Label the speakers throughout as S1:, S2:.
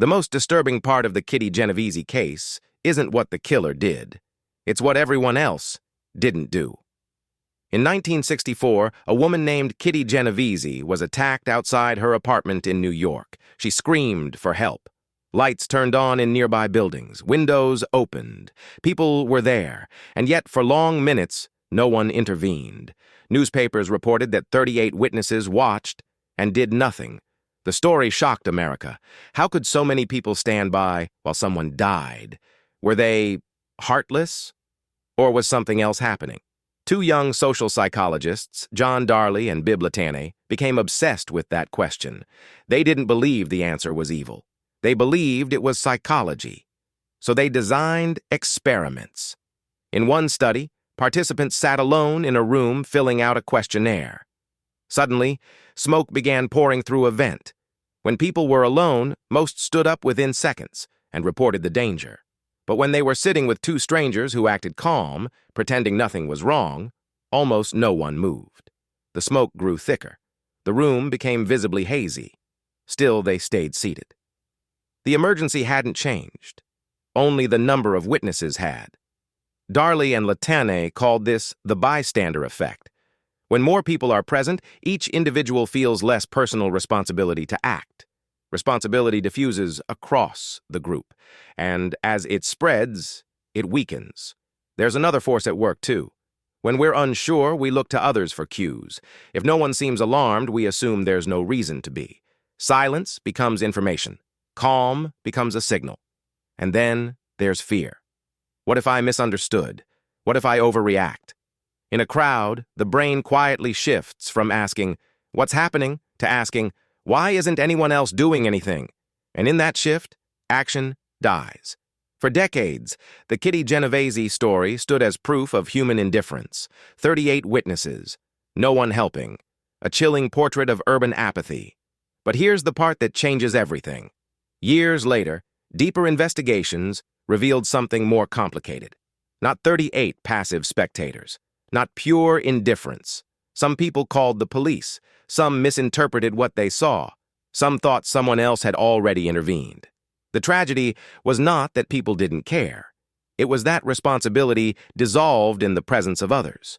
S1: The most disturbing part of the Kitty Genovese case isn't what the killer did. It's what everyone else didn't do. In 1964, a woman named Kitty Genovese was attacked outside her apartment in New York. She screamed for help. Lights turned on in nearby buildings. Windows opened. People were there, and yet for long minutes, no one intervened. Newspapers reported that 38 witnesses watched and did nothing. The story shocked America. How could so many people stand by while someone died? Were they heartless? Or was something else happening? Two young social psychologists, Darley and Bibb Latané, became obsessed with that question. They didn't believe the answer was evil. They believed it was psychology. So they designed experiments. In one study, participants sat alone in a room filling out a questionnaire. Suddenly, smoke began pouring through a vent. When people were alone, most stood up within seconds and reported the danger. But when they were sitting with two strangers who acted calm, pretending nothing was wrong, almost no one moved. The smoke grew thicker. The room became visibly hazy. Still, they stayed seated. The emergency hadn't changed. Only the number of witnesses had. Darley and Latané called this the bystander effect. When more people are present, each individual feels less personal responsibility to act. Responsibility diffuses across the group, and as it spreads, it weakens. There's another force at work, too. When we're unsure, we look to others for cues. If no one seems alarmed, we assume there's no reason to be. Silence becomes information. Calm becomes a signal. And then there's fear. What if I misunderstood? What if I overreact? In a crowd, the brain quietly shifts from asking, "What's happening?" to asking, "Why isn't anyone else doing anything?" And in that shift, action dies. For decades, the Kitty Genovese story stood as proof of human indifference. 38 witnesses, no one helping, a chilling portrait of urban apathy. But here's the part that changes everything. Years later, deeper investigations revealed something more complicated. Not 38 passive spectators. Not pure indifference. Some people called the police. Some misinterpreted what they saw. Some thought someone else had already intervened. The tragedy was not that people didn't care. It was that responsibility dissolved in the presence of others.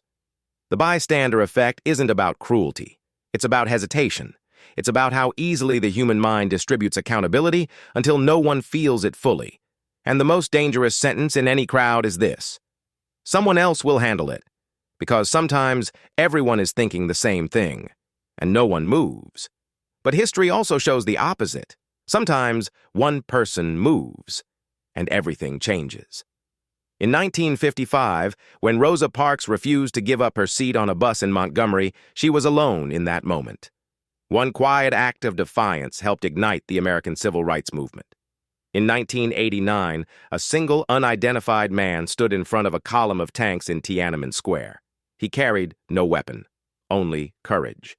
S1: The bystander effect isn't about cruelty. It's about hesitation. It's about how easily the human mind distributes accountability until no one feels it fully. And the most dangerous sentence in any crowd is this: someone else will handle it. Because sometimes everyone is thinking the same thing, and no one moves. But history also shows the opposite. Sometimes one person moves, and everything changes. In 1955, when Rosa Parks refused to give up her seat on a bus in Montgomery, she was alone in that moment. One quiet act of defiance helped ignite the American civil rights movement. In 1989, a single unidentified man stood in front of a column of tanks in Tiananmen Square. He carried no weapon, only courage.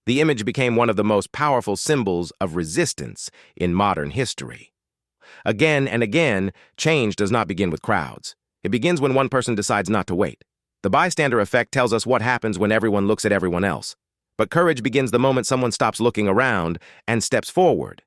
S1: The image became one of the most powerful symbols of resistance in modern history. Again and again, change does not begin with crowds. It begins when one person decides not to wait. The bystander effect tells us what happens when everyone looks at everyone else. But courage begins the moment someone stops looking around and steps forward.